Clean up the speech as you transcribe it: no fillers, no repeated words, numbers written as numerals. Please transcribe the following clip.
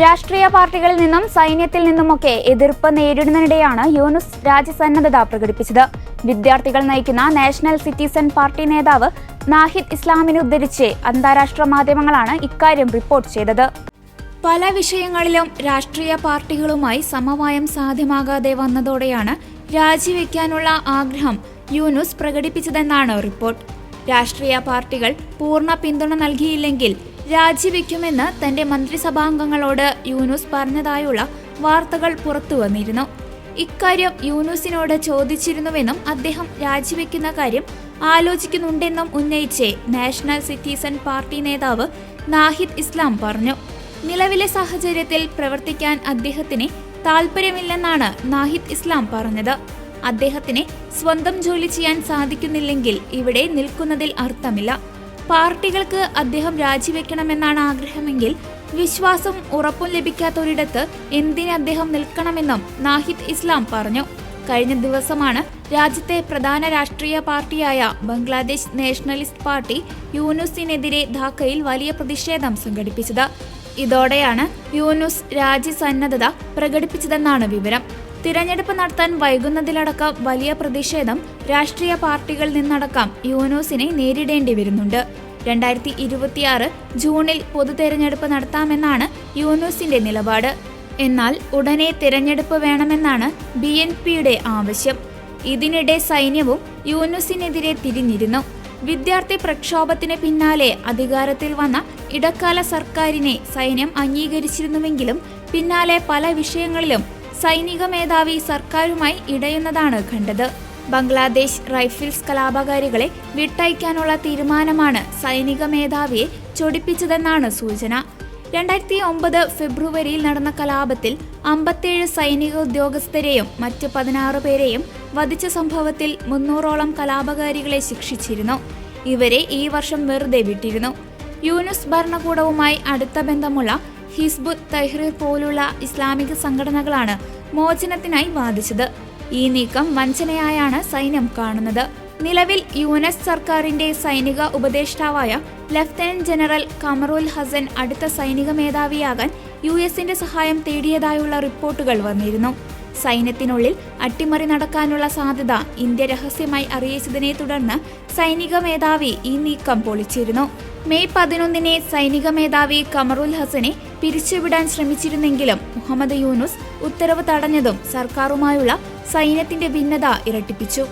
രാഷ്ട്രീയ പാർട്ടികളിൽ നിന്നും സൈന്യത്തിൽ നിന്നുമൊക്കെ എതിർപ്പ് നേരിടുന്നതിനിടെയാണ് യൂനുസ് രാജ്യസന്നദ്ധത പ്രകടിപ്പിച്ചത്. വിദ്യാർത്ഥികൾ നയിക്കുന്ന നാഷണൽ സിറ്റിസൺ പാർട്ടി നേതാവ് നാഹിദ് ഇസ്ലാമിനെ ഉദ്ധരിച്ച് അന്താരാഷ്ട്ര മാധ്യമങ്ങളാണ് ഇക്കാര്യം റിപ്പോർട്ട് ചെയ്തത്. പല വിഷയങ്ങളിലും രാഷ്ട്രീയ പാർട്ടികളുമായി സമവായം സാധ്യമാകാതെ വന്നതോടെയാണ് രാജിവെക്കാനുള്ള ആഗ്രഹം യൂനുസ് പ്രകടിപ്പിച്ചതെന്നാണ് റിപ്പോർട്ട്. രാഷ്ട്രീയ പാർട്ടികൾ പൂർണ്ണ പിന്തുണ നൽകിയില്ലെങ്കിൽ രാജിവെക്കുമെന്ന് തന്റെ മന്ത്രിസഭാംഗങ്ങളോട് യൂനുസ് പറഞ്ഞതായുള്ള വാർത്തകൾ പുറത്തുവന്നിരുന്നു. ഇക്കാര്യം യൂനുസിനോട് ചോദിച്ചിരുന്നുവെന്നും അദ്ദേഹം രാജിവെക്കുന്ന കാര്യം ആലോചിക്കുന്നുണ്ടെന്നും ഉന്നയിച്ച് നാഷണൽ സിറ്റിസൺ പാർട്ടി നേതാവ് നാഹിദ് ഇസ്ലാം പറഞ്ഞു. നിലവിലെ സാഹചര്യത്തിൽ പ്രവർത്തിക്കാൻ അദ്ദേഹത്തിന് താൽപര്യമില്ലെന്നാണ് നാഹിദ് ഇസ്ലാം പറഞ്ഞത്. അദ്ദേഹത്തിന് സ്വന്തം ജോലി ചെയ്യാൻ സാധിക്കുന്നില്ലെങ്കിൽ ഇവിടെ നിൽക്കുന്നതിൽ അർത്ഥമില്ല. പാർട്ടികൾക്ക് അദ്ദേഹം രാജിവെക്കണമെന്നാണ് ആഗ്രഹമെങ്കിൽ വിശ്വാസം ഉറപ്പും ലഭിക്കാത്തൊരിടത്ത് എന്തിന് അദ്ദേഹം നിൽക്കണമെന്നും നാഹിദ് ഇസ്ലാം പറഞ്ഞു. കഴിഞ്ഞ ദിവസമാണ് രാജ്യത്തെ പ്രധാന രാഷ്ട്രീയ പാർട്ടിയായ ബംഗ്ലാദേശ് നാഷണലിസ്റ്റ് പാർട്ടി യൂനുസിനെതിരെ ധാക്കയിൽ വലിയ പ്രതിഷേധം സംഘടിപ്പിച്ചത്. ഇതോടെയാണ് യൂനുസ് രാജ്യസന്നദ്ധത പ്രകടിപ്പിച്ചതെന്നാണ് വിവരം. തിരഞ്ഞെടുപ്പ് നടത്താൻ വൈകുന്നതിലടക്കം വലിയ പ്രതിഷേധം രാഷ്ട്രീയ പാർട്ടികളിൽ നിന്നടക്കം യൂനുസിനെ നേരിടേണ്ടി വരുന്നുണ്ട്. 2026 ജൂണിൽ പൊതു തെരഞ്ഞെടുപ്പ് നടത്താമെന്നാണ് യൂനുസിന്റെ നിലപാട്. എന്നാൽ ഉടനെ തിരഞ്ഞെടുപ്പ് വേണമെന്നാണ് BNPയുടെ ആവശ്യം. ഇതിനിടെ സൈന്യവും യൂനുസിനെതിരെ തിരിഞ്ഞിരുന്നു. വിദ്യാർത്ഥി പ്രക്ഷോഭത്തിന് പിന്നാലെ അധികാരത്തിൽ വന്ന ഇടക്കാല സർക്കാരിനെ സൈന്യം അംഗീകരിച്ചിരുന്നുവെങ്കിലും പിന്നാലെ പല വിഷയങ്ങളിലും സൈനിക മേധാവി സർക്കാരുമായി ഇടയുന്നതാണ് കണ്ടത്. ബംഗ്ലാദേശ് റൈഫിൾസ് കലാപകാരികളെ വിട്ടയക്കാനുള്ള തീരുമാനമാണ് സൈനിക മേധാവിയെ ചൊടിപ്പിച്ചതെന്നാണ് സൂചന. 2009 ഫെബ്രുവരിയിൽ നടന്ന കലാപത്തിൽ 57 സൈനിക ഉദ്യോഗസ്ഥരെയും മറ്റ് 16 പേരെയും വധിച്ച സംഭവത്തിൽ 300ഓളം കലാപകാരികളെ ശിക്ഷിച്ചിരുന്നു. ഇവരെ ഈ വർഷം വെറുതെ വിട്ടിരുന്നു. യൂനുസ് ഭരണകൂടവുമായി അടുത്ത ബന്ധമുള്ള ഹിസ്ബുത് തഹ്രീർ പോലുള്ള ഇസ്ലാമിക സംഘടനകളാണ് മോചനത്തിനായി വാദിച്ചത്. ഈ നീക്കം വഞ്ചനയായാണ് സൈന്യം കാണുന്നത്. നിലവിൽ യൂനസ് സർക്കാരിന്റെ സൈനിക ഉപദേഷ്ടാവായ ലഫ്റ്റനന്റ് ജനറൽ കമറുൽ ഹസൻ അടുത്ത സൈനിക മേധാവിയാകാൻ US-ന്റെ സഹായം തേടിയതായുള്ള റിപ്പോർട്ടുകൾ വന്നിരുന്നു. സൈന്യത്തിനുള്ളിൽ അട്ടിമറി നടക്കാനുള്ള സാധ്യത ഇന്ത്യ രഹസ്യമായി അറിയിച്ചതിനെ തുടർന്ന് സൈനിക മേധാവി ഈ നീക്കം പൊളിച്ചിരുന്നു. മെയ് 11 സൈനിക മേധാവി കമറുൽ ഹസനെ പിരിച്ചുവിടാൻ ശ്രമിച്ചിരുന്നെങ്കിലും മുഹമ്മദ് യൂനുസ് ഉത്തരവ് തടഞ്ഞതും സർക്കാരുമായുള്ള സൈന്യത്തിന്റെ ഭിന്നത ഇരട്ടിപ്പിച്ചു.